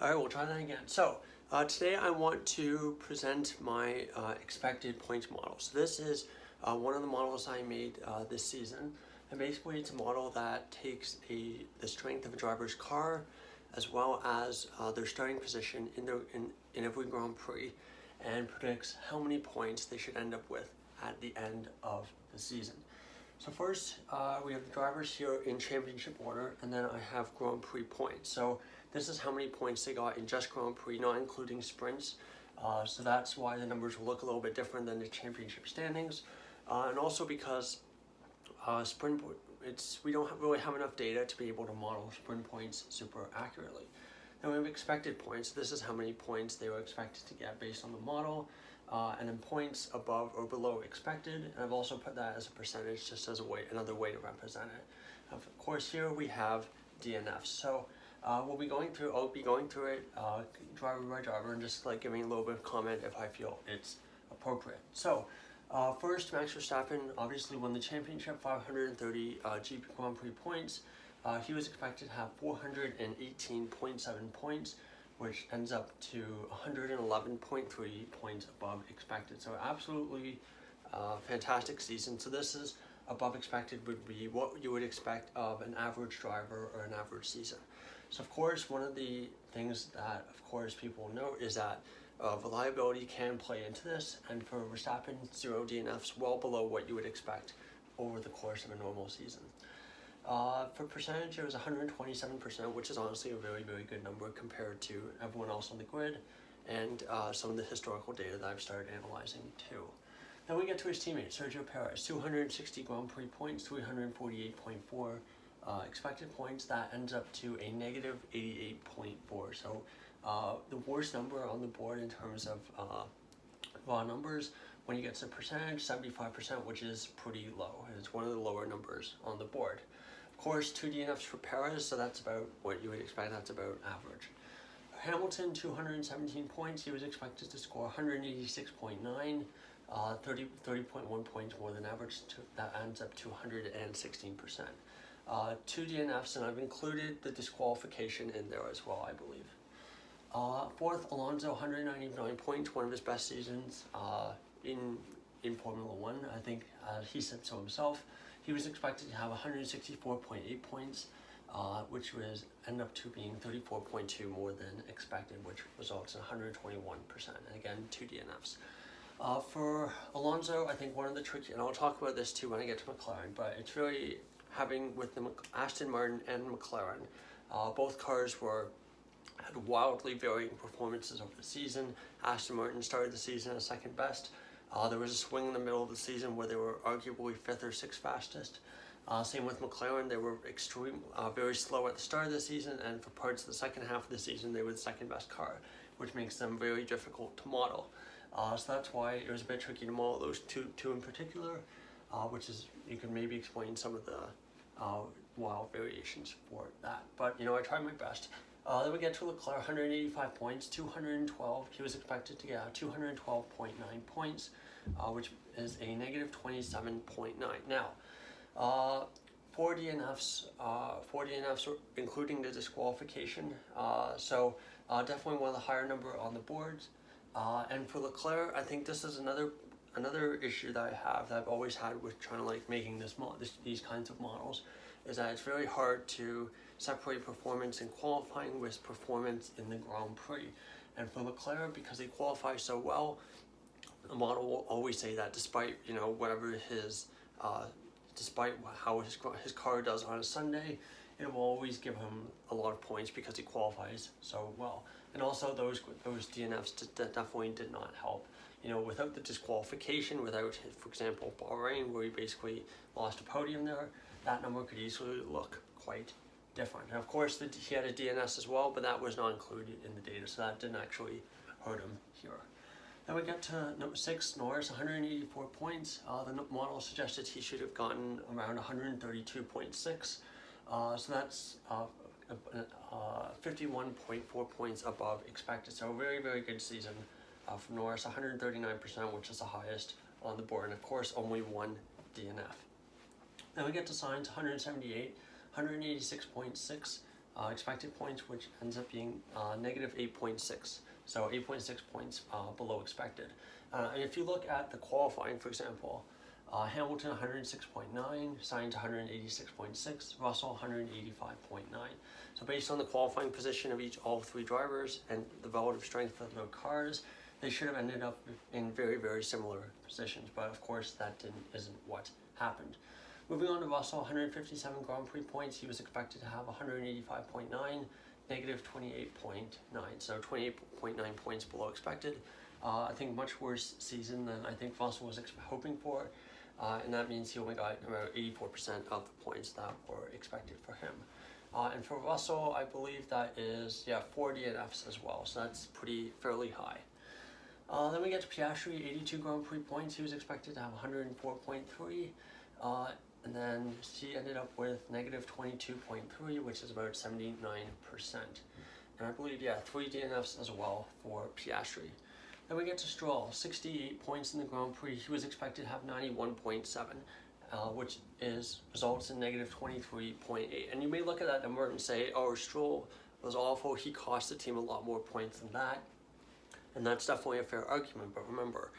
All right, we'll try that again. So today I want to present my expected points model. So this is one of the models I made this season. And basically it's a model that takes the strength of a driver's car as well as their starting position in every Grand Prix and predicts how many points they should end up with at the end of the season. So first, we have the drivers here in championship order, and then I have Grand Prix points. So this is how many points they got in just Grand Prix, not including sprints. So that's why the numbers will look a little bit different than the championship standings. And also because we don't really have enough data to be able to model sprint points super accurately. Then we have expected points. This is how many points they were expected to get based on the model. And then points above or below expected, and I've also put that as a percentage just as another way to represent it. Of course, here we have DNFs. So I'll be going through it driver by driver and just like giving a little bit of comment if I feel it's appropriate. So first, Max Verstappen obviously won the championship, 530 GP Grand Prix points. He was expected to have 418.7 points, which ends up to 111.3 points above expected. So absolutely fantastic season. So this is above expected would be what you would expect of an average driver or an average season. So of course, one of the things that of course people note is that reliability can play into this, and for Verstappen, 0 DNFs, well below what you would expect over the course of a normal season. For percentage, it was 127%, which is honestly a very, very good number compared to everyone else on the grid and some of the historical data that I've started analyzing too. Then we get to his teammate, Sergio Perez, 260 Grand Prix points, 348.4 expected points. That ends up to a negative 88.4. So the worst number on the board in terms of raw numbers. When you get to percentage, 75%, which is pretty low. It's one of the lower numbers on the board. Of course, 2 DNFs for Perez, so that's about what you would expect. That's about average. Hamilton, 217 points. He was expected to score 186.9, 30.1 points more than average. That ends up to 116%. 2 DNFs, and I've included the disqualification in there as well, I believe. Fourth, Alonso, 199 points, one of his best seasons in Formula One. I think he said so himself. He was expected to have 164.8 points, which was end up to being 34.2 more than expected, which results in 121%. And again, 2 DNFs. For Alonso, I think one of the tricky, and I'll talk about this too when I get to McLaren, but it's really having with the Aston Martin and McLaren, both cars had wildly varying performances over the season. Aston Martin started the season as second best. There was a swing in the middle of the season where they were arguably 5th or 6th fastest. Same with McLaren, they were very slow at the start of the season, and for parts of the second half of the season, they were the second best car, which makes them very difficult to model. So that's why it was a bit tricky to model those two in particular, which is, you can maybe explain some of the wild variations for that. But, I tried my best. Then we get to Leclerc, 185 points, 212. He was expected to get 212.9 points, which is a negative 27.9. Now, 4 DNFs, including the disqualification. So definitely one of the higher number on the boards. And for Leclerc, I think this is another issue that I have, that I've always had with trying to making these kinds of models, is that it's very hard to separate performance in qualifying with performance in the Grand Prix. And for Leclerc, because he qualifies so well, the model will always say that despite whatever despite how his car does on a Sunday, it will always give him a lot of points because he qualifies so well. And also those DNFs definitely did not help. Without the disqualification, without, for example, Bahrain, where he basically lost a podium there, that number could easily look quite different. And of course, he had a DNS as well, but that was not included in the data, so that didn't actually hurt him here. Then we get to number 6, Norris, 184 points. The model suggested he should have gotten around 132.6. So that's 51.4 points above expected. So a very, very good season from Norris, 139%, which is the highest on the board. And of course, only 1 DNF. Then we get to Sainz, 178, 186.6. expected points, which ends up being negative 8.6. So 8.6 points below expected. And if you look at the qualifying, for example, Hamilton 106.9, Sainz 186.6, Russell 185.9. So based on the qualifying position of all three drivers and the relative strength of their cars, they should have ended up in very, very similar positions. But of course, that isn't what happened. Moving on to Russell, 157 Grand Prix points. He was expected to have 185.9, negative 28.9. So 28.9 points below expected. I think much worse season than I think Russell was hoping for. And that means he only got about 84% of the points that were expected for him. And for Russell, I believe that is, 4 DNFs as well. So that's fairly high. Then we get to Piastri, 82 Grand Prix points. He was expected to have 104.3. And then he ended up with negative 22.3, which is about 79%. And I believe, 3 DNFs as well for Piastri. Then we get to Stroll, 68 points in the Grand Prix. He was expected to have 91.7, which results in negative 23.8. And you may look at that number and say, oh, Stroll was awful. He cost the team a lot more points than that. And that's definitely a fair argument. But remember,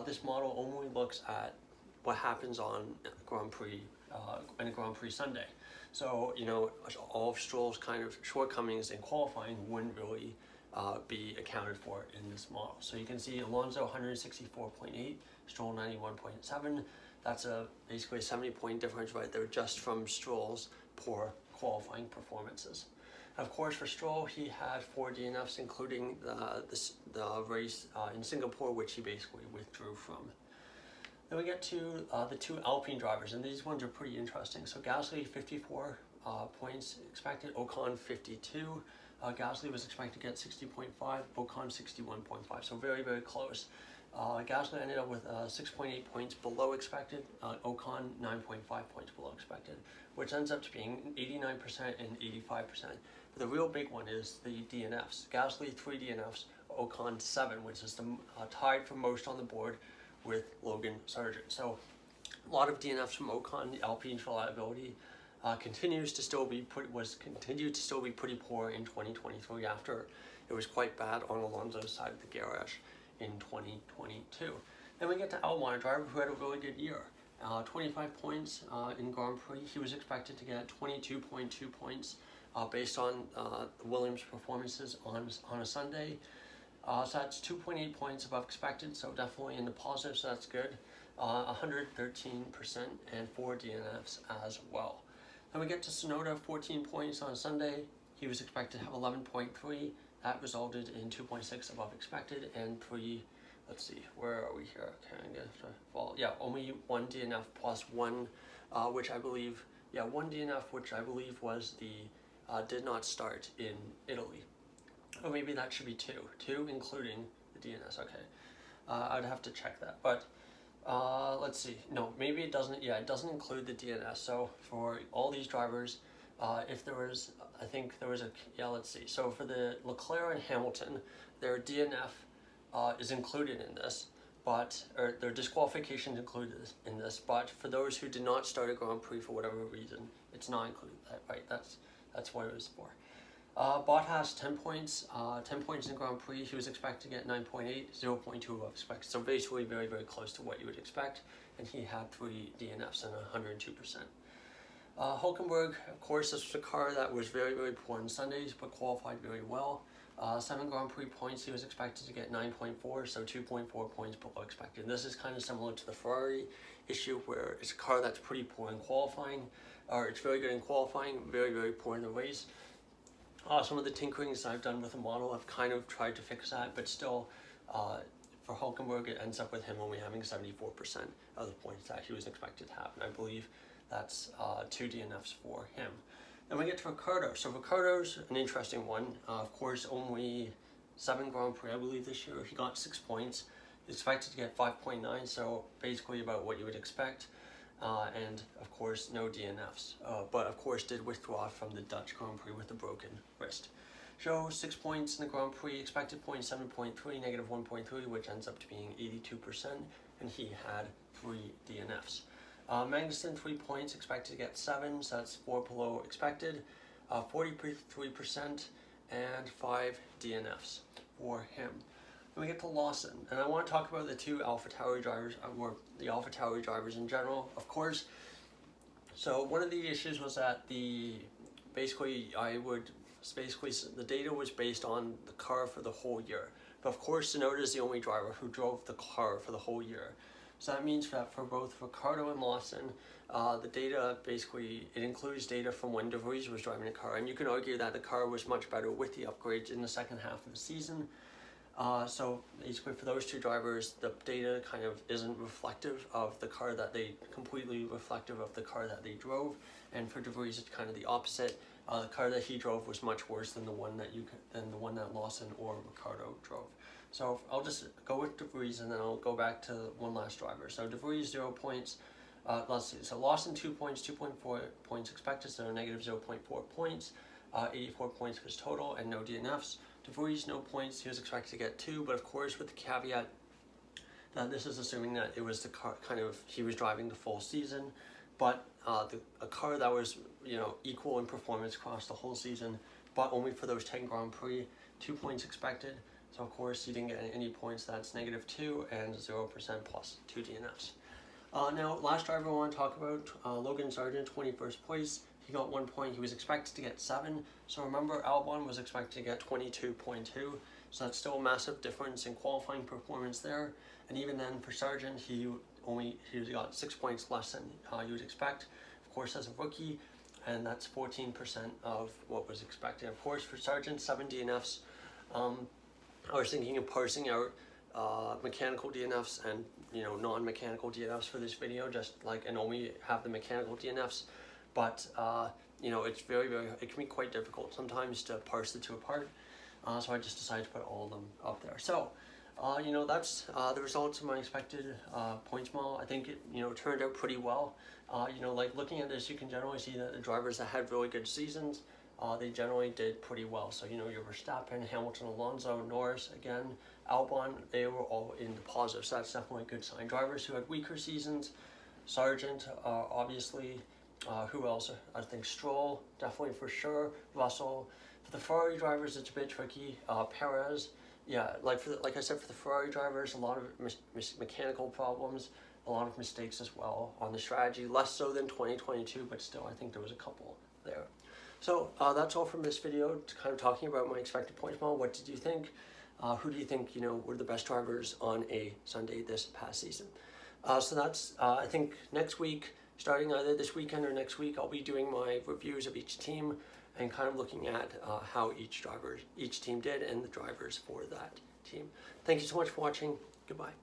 this model only looks at what happens on Grand Prix in a Grand Prix Sunday. So, all of Stroll's kind of shortcomings in qualifying wouldn't really be accounted for in this model. So you can see Alonso 164.8, Stroll 91.7. That's basically a 70-point difference right there just from Stroll's poor qualifying performances. Of course, for Stroll, he had 4 DNFs, including the race in Singapore, which he basically withdrew from. Then we get to the 2 Alpine drivers, and these ones are pretty interesting. So Gasly, 54 points expected, Ocon 52. Gasly was expected to get 60.5, Ocon 61.5, so very, very close. Gasly ended up with 6.8 points below expected, Ocon 9.5 points below expected, which ends up to being 89% and 85%. But the real big one is the DNFs. Gasly 3 DNFs, Ocon 7, which is tied for most on the board with Logan Sargent. So a lot of DNFs from Ocon. The Alpine's reliability continued to still be pretty poor in 2023 after it was quite bad on Alonso's side of the garage in 2022. Then we get to Albon, a driver who had a really good year. 25 points in Grand Prix. He was expected to get 22.2 points based on the Williams' performances on a Sunday. So that's 2.8 points above expected, so definitely in the positive, so that's good. 113% and 4 DNFs as well. Then we get to Tsunoda, 14 points on Sunday. He was expected to have 11.3. That resulted in 2.6 above expected and 3. Let's see, where are we here? Only 1 DNF plus 1, which I believe, 1 DNF, which I believe was the did not start in Italy. Or maybe that should be 2 including the DNS, okay. I'd have to check that, but let's see. No, maybe it doesn't, it doesn't include the DNS. So for all these drivers, if there was, I think there was let's see. So for the Leclerc and Hamilton, their DNF is included in this, or their disqualification included in this, but for those who did not start a Grand Prix for whatever reason, it's not included, right? That's what it was for. Bottas, 10 points. 10 points in Grand Prix. He was expected to get 9.8, 0.2 above expected. So basically very, very close to what you would expect. And he had 3 DNFs and 102%. Hülkenberg, of course, this was a car that was very, very poor on Sundays, but qualified very well. 7 Grand Prix points. He was expected to get 9.4, so 2.4 points below expected. This is kind of similar to the Ferrari issue, where it's a car that's pretty poor in qualifying, or it's very good in qualifying, very, very poor in the race. Some of the tinkerings I've done with the model, I've kind of tried to fix that, but still, for Hülkenberg, it ends up with him only having 74% of the points that he was expected to have, and I believe that's 2 DNFs for him. Then we get to Ricciardo. So Ricciardo's an interesting one. Of course, only 7 Grand Prix, I believe, this year. He got 6 points. He's expected to get 5.9, so basically about what you would expect. And of course, no DNFs. But of course, did withdraw from the Dutch Grand Prix with a broken wrist. So 6 points in the Grand Prix, expected point 7.3, negative 1.3, which ends up to being 82%, and he had 3 DNFs. Magnussen, 3 points, expected to get 7, so that's 4 below expected. 43%, and 5 DNFs for him. Then we get to Lawson, and I want to talk about the two AlphaTauri drivers, or the AlphaTauri drivers in general, of course. So one of the issues was that the data was based on the car for the whole year. But of course, Tsunoda is the only driver who drove the car for the whole year. So that means that for both Ricciardo and Lawson, the data basically, it includes data from when De Vries was driving the car. And you can argue that the car was much better with the upgrades in the second half of the season. So basically for those two drivers, the data kind of isn't reflective of the car that completely reflective of the car that they drove. And for De Vries, it's kind of the opposite. The car that he drove was much worse than the one that Lawson or Ricciardo drove. So I'll just go with De Vries, and then I'll go back to one last driver. So De Vries 0 points. Let's see. So Lawson 2 points, 2.4 points expected, so negative 0.4 points. 84 points for his total, and no DNFs. De Vries no points. He was expected to get 2, but of course with the caveat that this is assuming that it was the car he was driving the full season, but a car that was equal in performance across the whole season, but only for those 10 Grand Prix. 2 points expected. So of course he didn't get any points. That's negative 2 and 0% plus 2 DNFs. Now last driver I want to talk about, Logan Sargent, 21st place. He got 1 point. He was expected to get 7. So remember, Albon was expected to get 22.2. So that's still a massive difference in qualifying performance there. And even then, for Sargent, he got 6 points less than you would expect. Of course, as a rookie, and that's 14% of what was expected. Of course, for Sargent, 7 DNFs. I was thinking of parsing out mechanical DNFs and non-mechanical DNFs for this video, and only have the mechanical DNFs. But it's it can be quite difficult sometimes to parse the two apart. So I just decided to put all of them up there. So that's the results of my expected points model. I think it turned out pretty well. Looking at this, you can generally see that the drivers that had really good seasons, they generally did pretty well. So your Verstappen, Hamilton, Alonso, Norris, again, Albon, they were all in the positive. So that's definitely a good sign. Drivers who had weaker seasons, Sargent, obviously. Who else? I think Stroll, definitely for sure. Russell. For the Ferrari drivers, it's a bit tricky. Perez, yeah, like I said, for the Ferrari drivers, a lot of mechanical problems, a lot of mistakes as well on the strategy. Less so than 2022, but still, I think there was a couple there. So that's all from this video. Kind of talking about my expected points model. What did you think? Who do you think were the best drivers on a Sunday this past season? So that's I think next week. Starting either this weekend or next week, I'll be doing my reviews of each team and kind of looking at how each team did and the drivers for that team. Thank you so much for watching. Goodbye.